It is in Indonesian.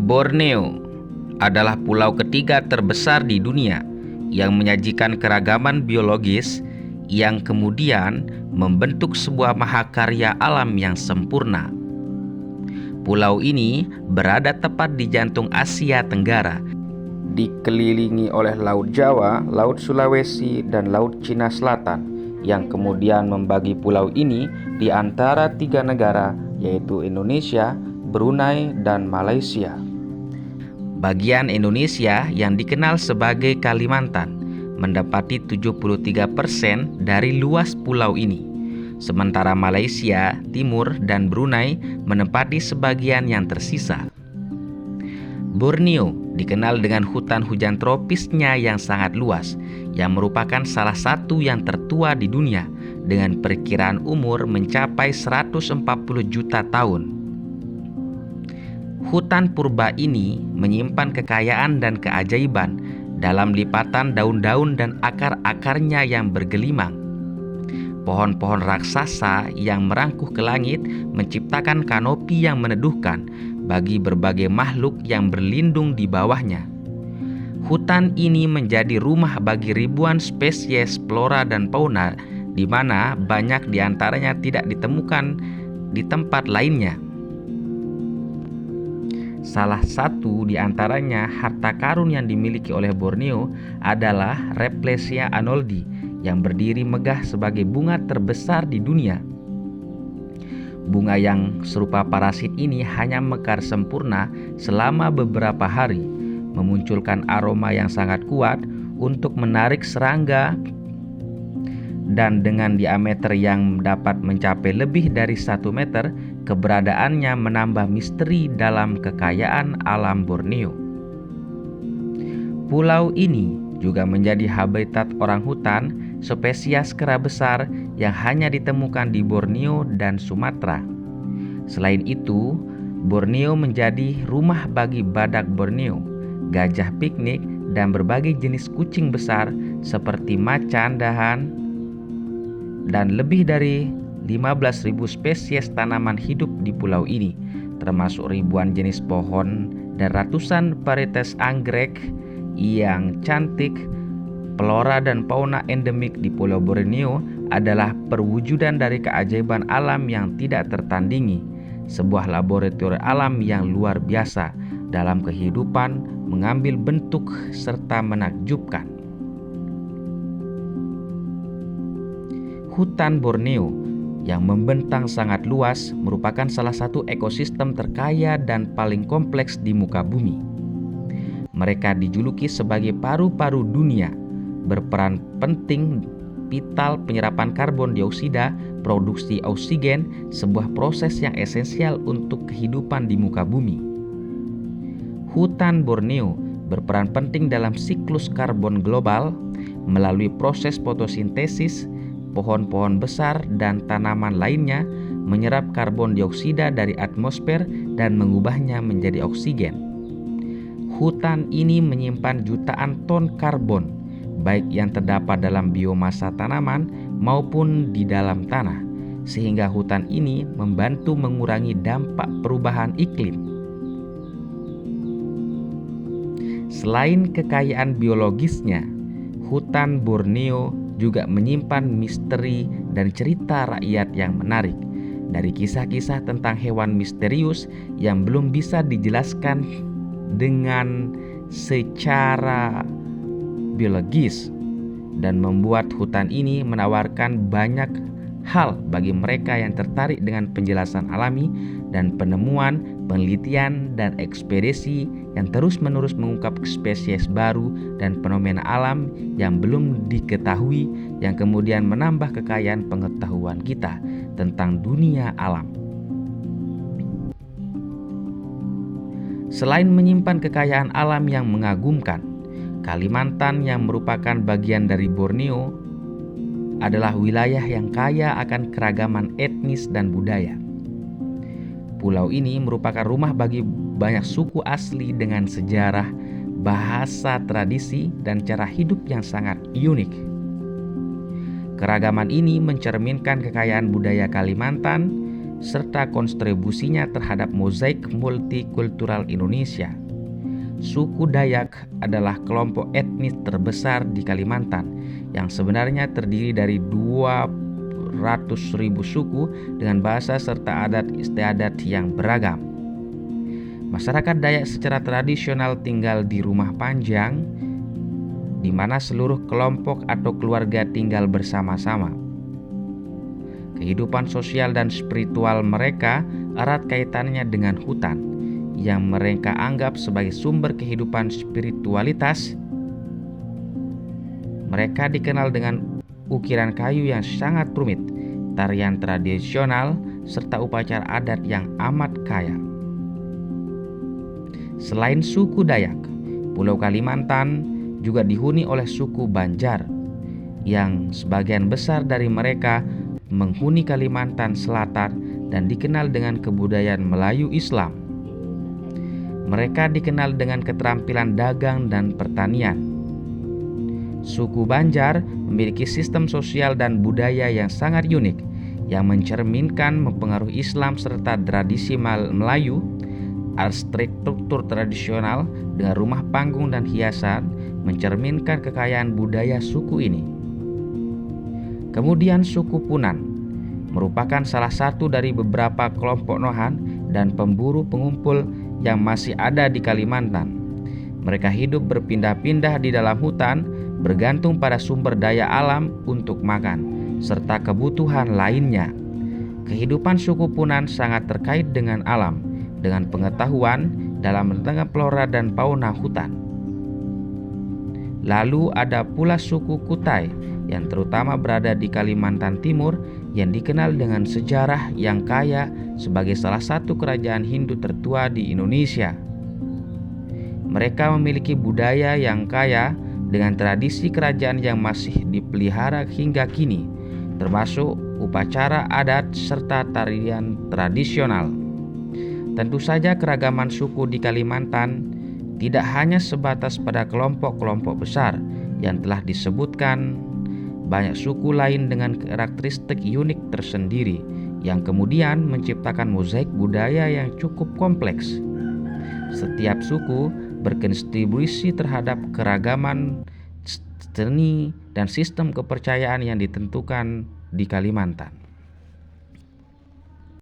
Borneo adalah pulau ketiga terbesar di dunia yang menyajikan keragaman biologis yang kemudian membentuk sebuah mahakarya alam yang sempurna. Pulau ini berada tepat di jantung Asia Tenggara, dikelilingi oleh Laut Jawa, Laut Sulawesi, dan Laut Cina Selatan, yang kemudian membagi pulau ini di antara tiga negara, yaitu Indonesia, Brunei, dan Malaysia. Bagian Indonesia yang dikenal sebagai Kalimantan mendapati 73% dari luas pulau ini, sementara Malaysia, Timur, dan Brunei menempati sebagian yang tersisa. Borneo dikenal dengan hutan hujan tropisnya yang sangat luas, yang merupakan salah satu yang tertua di dunia dengan perkiraan umur mencapai 140 juta tahun. Hutan purba ini menyimpan kekayaan dan keajaiban dalam lipatan daun-daun dan akar-akarnya yang bergelimang. Pohon-pohon raksasa yang merangkuh ke langit menciptakan kanopi yang meneduhkan bagi berbagai makhluk yang berlindung di bawahnya. Hutan ini menjadi rumah bagi ribuan spesies flora dan fauna, di mana banyak di antaranya tidak ditemukan di tempat lainnya. Salah satu di antaranya harta karun yang dimiliki oleh Borneo adalah Rafflesia arnoldii yang berdiri megah sebagai bunga terbesar di dunia. Bunga yang serupa parasit ini hanya mekar sempurna selama beberapa hari, memunculkan aroma yang sangat kuat untuk menarik serangga, dan dengan diameter yang dapat mencapai lebih dari 1 meter, keberadaannya menambah misteri dalam kekayaan alam Borneo. Pulau ini juga menjadi habitat orang hutan, spesies kera besar yang hanya ditemukan di Borneo dan Sumatera. Selain itu, Borneo menjadi rumah bagi badak Borneo, gajah piknik, dan berbagai jenis kucing besar seperti macan dahan, dan lebih dari 15.000 spesies tanaman hidup di pulau ini, termasuk ribuan jenis pohon dan ratusan varietas anggrek yang cantik. Flora dan fauna endemik di Pulau Borneo adalah perwujudan dari keajaiban alam yang tidak tertandingi, sebuah laboratorium alam yang luar biasa dalam kehidupan, mengambil bentuk serta menakjubkan. Hutan Borneo yang membentang sangat luas merupakan salah satu ekosistem terkaya dan paling kompleks di muka bumi. Mereka dijuluki sebagai paru-paru dunia, berperan penting vital penyerapan karbon dioksida, produksi oksigen, sebuah proses yang esensial untuk kehidupan di muka bumi. Hutan Borneo berperan penting dalam siklus karbon global melalui proses fotosintesis. Pohon-pohon besar dan tanaman lainnya menyerap karbon dioksida dari atmosfer dan mengubahnya menjadi oksigen. Hutan ini menyimpan jutaan ton karbon, baik yang terdapat dalam biomasa tanaman maupun di dalam tanah, sehingga hutan ini membantu mengurangi dampak perubahan iklim. Selain kekayaan biologisnya, hutan Borneo juga menyimpan misteri dan cerita rakyat yang menarik, dari kisah-kisah tentang hewan misterius yang belum bisa dijelaskan dengan secara biologis, dan membuat hutan ini menawarkan banyak hal bagi mereka yang tertarik dengan penjelasan alami dan penemuan, penelitian, dan ekspedisi yang terus-menerus mengungkap spesies baru dan fenomena alam yang belum diketahui, yang kemudian menambah kekayaan pengetahuan kita tentang dunia alam. Selain menyimpan kekayaan alam yang mengagumkan, Kalimantan yang merupakan bagian dari Borneo adalah wilayah yang kaya akan keragaman etnis dan budaya. Pulau ini merupakan rumah bagi banyak suku asli dengan sejarah, bahasa, tradisi, dan cara hidup yang sangat unik. Keragaman ini mencerminkan kekayaan budaya Kalimantan serta kontribusinya terhadap mozaik multikultural Indonesia. Suku Dayak adalah kelompok etnis terbesar di Kalimantan yang sebenarnya terdiri dari 200.000 suku dengan bahasa serta adat istiadat yang beragam. Masyarakat Dayak secara tradisional tinggal di rumah panjang, di mana seluruh kelompok atau keluarga tinggal bersama-sama. Kehidupan sosial dan spiritual mereka erat kaitannya dengan hutan, yang mereka anggap sebagai sumber kehidupan spiritualitas. Mereka dikenal dengan ukiran kayu yang sangat rumit, tarian tradisional, serta upacara adat yang amat kaya. Selain suku Dayak, Pulau Kalimantan juga dihuni oleh suku Banjar, yang sebagian besar dari mereka menghuni Kalimantan Selatan dan dikenal dengan kebudayaan Melayu Islam. Mereka dikenal dengan keterampilan dagang dan pertanian. Suku Banjar memiliki sistem sosial dan budaya yang sangat unik, yang mencerminkan mempengaruhi Islam serta tradisi Melayu. Arsitektur tradisional dengan rumah panggung dan hiasan mencerminkan kekayaan budaya suku ini. Kemudian suku Punan merupakan salah satu dari beberapa kelompok Nohan dan pemburu pengumpul yang masih ada di Kalimantan. Mereka hidup berpindah-pindah di dalam hutan, bergantung pada sumber daya alam untuk makan, serta kebutuhan lainnya. Kehidupan suku Punan sangat terkait dengan alam, dengan pengetahuan dalam tentang flora dan fauna hutan. Lalu ada pula suku Kutai yang terutama berada di Kalimantan Timur, yang dikenal dengan sejarah yang kaya sebagai salah satu kerajaan Hindu tertua di Indonesia. Mereka memiliki budaya yang kaya dengan tradisi kerajaan yang masih dipelihara hingga kini, termasuk upacara adat serta tarian tradisional. Tentu saja keragaman suku di Kalimantan tidak hanya sebatas pada kelompok-kelompok besar yang telah disebutkan. Banyak suku lain dengan karakteristik unik tersendiri yang kemudian menciptakan mozaik budaya yang cukup kompleks. Setiap suku berkontribusi terhadap keragaman seni dan sistem kepercayaan yang ditentukan di Kalimantan.